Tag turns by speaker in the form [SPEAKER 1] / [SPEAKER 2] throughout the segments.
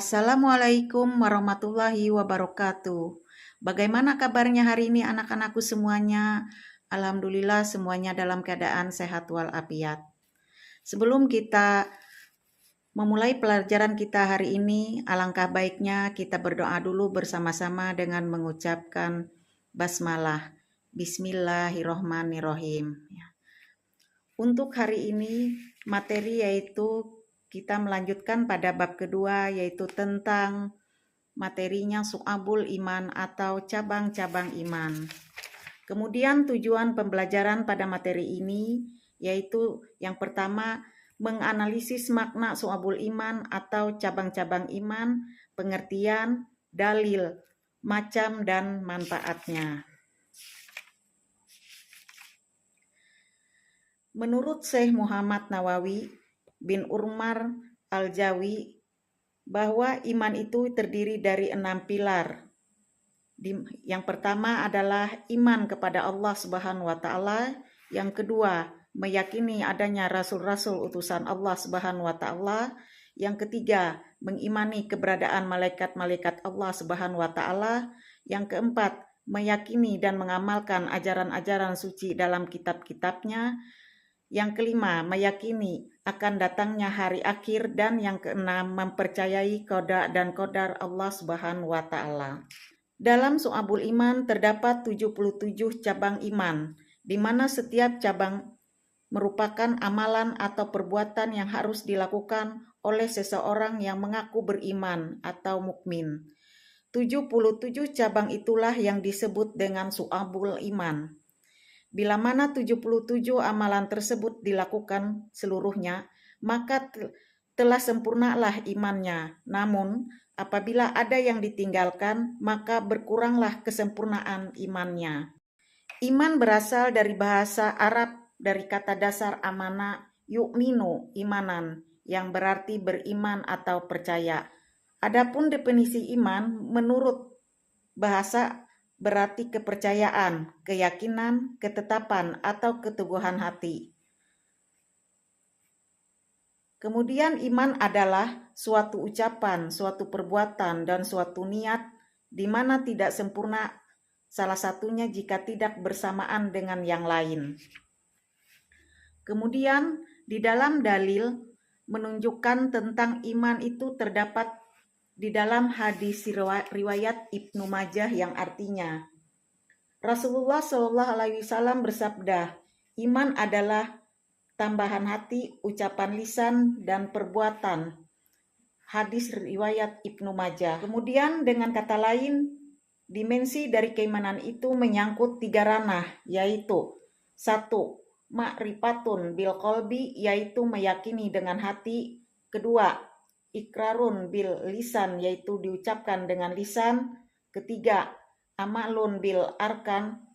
[SPEAKER 1] Assalamualaikum warahmatullahi wabarakatuh. Bagaimana kabarnya hari ini anak-anakku semuanya? Alhamdulillah semuanya dalam keadaan sehat walafiat. Sebelum kita memulai pelajaran kita hari ini, alangkah baiknya kita berdoa dulu bersama-sama dengan mengucapkan basmalah. Bismillahirrohmanirrohim. Untuk hari ini materi yaitu kita melanjutkan pada bab kedua yaitu tentang materinya Syu'abul Iman atau cabang-cabang iman. Kemudian tujuan pembelajaran pada materi ini yaitu yang pertama menganalisis makna Syu'abul Iman atau cabang-cabang iman, pengertian, dalil, macam dan manfaatnya. Menurut Syekh Muhammad Nawawi bin Umar Al-Jawi bahwa iman itu terdiri dari 6 pilar. Yang pertama adalah iman kepada Allah Subhanahu wa taala, yang kedua meyakini adanya rasul-rasul utusan Allah Subhanahu wa taala, yang ketiga mengimani keberadaan malaikat-malaikat Allah Subhanahu wa taala, yang keempat meyakini dan mengamalkan ajaran-ajaran suci dalam kitab-kitabnya, yang kelima, meyakini akan datangnya hari akhir, dan yang keenam, mempercayai qada dan qadar Allah Subhanahu wa taala. Dalam Syu'abul Iman terdapat 77 cabang iman, di mana setiap cabang merupakan amalan atau perbuatan yang harus dilakukan oleh seseorang yang mengaku beriman atau mukmin. 77 cabang itulah yang disebut dengan Syu'abul Iman. Bila mana 77 amalan tersebut dilakukan seluruhnya, maka telah sempurnalah imannya. Namun, apabila ada yang ditinggalkan, maka berkuranglah kesempurnaan imannya. Iman berasal dari bahasa Arab dari kata dasar amana yu'minu imanan, yang berarti beriman atau percaya. Adapun definisi iman menurut bahasa berarti kepercayaan, keyakinan, ketetapan, atau keteguhan hati. Kemudian iman adalah suatu ucapan, suatu perbuatan, dan suatu niat di mana tidak sempurna salah satunya jika tidak bersamaan dengan yang lain. Kemudian di dalam dalil menunjukkan tentang iman itu terdapat di dalam hadis riwayat Ibnu Majah yang artinya Rasulullah Shallallahu Alaihi Wasallam bersabda, iman adalah tambahan hati, ucapan lisan, dan perbuatan. Hadis riwayat Ibnu Majah. Kemudian dengan kata lain, dimensi dari keimanan itu menyangkut 3 ranah, yaitu 1. Ma'rifatun bil qalbi, yaitu meyakini dengan hati. 2. Ikrarun bil lisan, yaitu diucapkan dengan lisan. 3. Amalun bil arkan,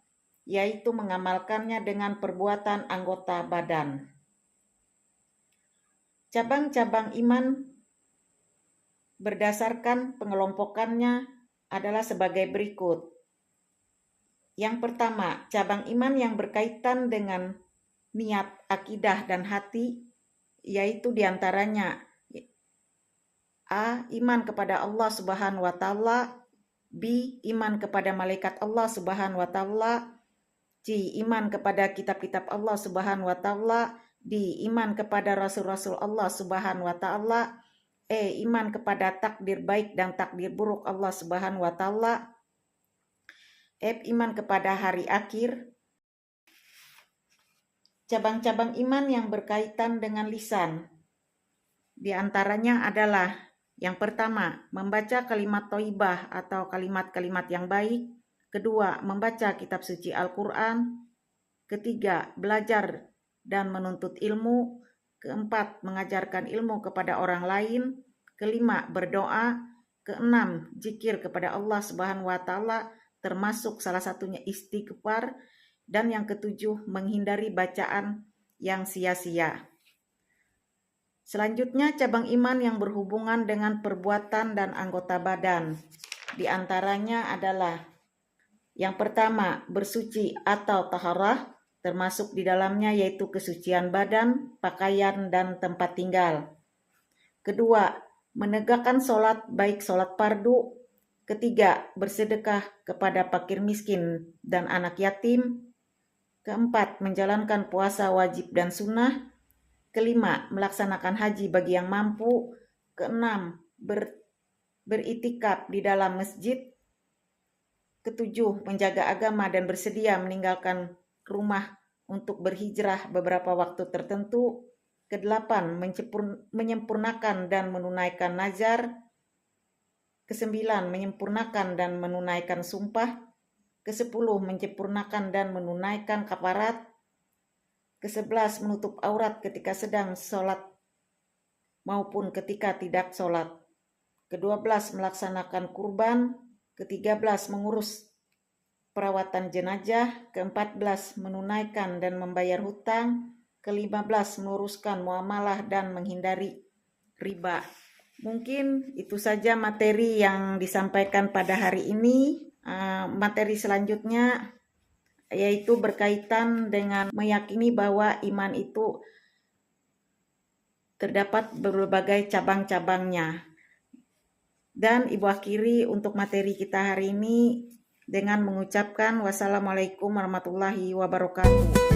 [SPEAKER 1] yaitu mengamalkannya dengan perbuatan anggota badan. Cabang-cabang iman berdasarkan pengelompokannya adalah sebagai berikut. Yang pertama, cabang iman yang berkaitan dengan niat, akidah, dan hati, yaitu diantaranya A. Iman kepada Allah Subhanahu wa taala. B. Iman kepada malaikat Allah Subhanahu wa taala. C. Iman kepada kitab-kitab Allah Subhanahu wa taala. D. Iman kepada rasul-rasul Allah Subhanahu wa taala. E. Iman kepada takdir baik dan takdir buruk Allah Subhanahu wa taala. F. Iman kepada hari akhir. Cabang-cabang iman yang berkaitan dengan lisan di antaranya adalah yang pertama, membaca kalimat thayyibah atau kalimat-kalimat yang baik. Kedua, membaca kitab suci Al-Quran. Ketiga, belajar dan menuntut ilmu. Keempat, mengajarkan ilmu kepada orang lain. Kelima, berdoa. Keenam, zikir kepada Allah Subhanahu wa taala, termasuk salah satunya istighfar. Dan yang ketujuh, menghindari bacaan yang sia-sia. Selanjutnya, cabang iman yang berhubungan dengan perbuatan dan anggota badan. Di antaranya adalah yang pertama, bersuci atau taharah, termasuk di dalamnya yaitu kesucian badan, pakaian, dan tempat tinggal. Kedua, menegakkan sholat baik sholat fardu. Ketiga, bersedekah kepada fakir miskin dan anak yatim. Keempat, menjalankan puasa wajib dan sunnah. Kelima, melaksanakan haji bagi yang mampu. Keenam, beritikaf di dalam masjid. Ketujuh, menjaga agama dan bersedia meninggalkan rumah untuk berhijrah beberapa waktu tertentu. Kedelapan, menyempurnakan dan menunaikan nazar. Kesembilan, menyempurnakan dan menunaikan sumpah. Kesepuluh, menyempurnakan dan menunaikan kafarat. Kesebelas, menutup aurat ketika sedang sholat maupun ketika tidak sholat. Kedua belas, melaksanakan kurban. Ketiga belas, mengurus perawatan jenazah. Keempat belas, menunaikan dan membayar hutang. Kelima belas, meluruskan muamalah dan menghindari riba. Mungkin itu saja materi yang disampaikan pada hari ini. Materi selanjutnya yaitu berkaitan dengan meyakini bahwa iman itu terdapat berbagai cabang-cabangnya. Dan Ibu akhiri untuk materi kita hari ini dengan mengucapkan wassalamualaikum warahmatullahi wabarakatuh.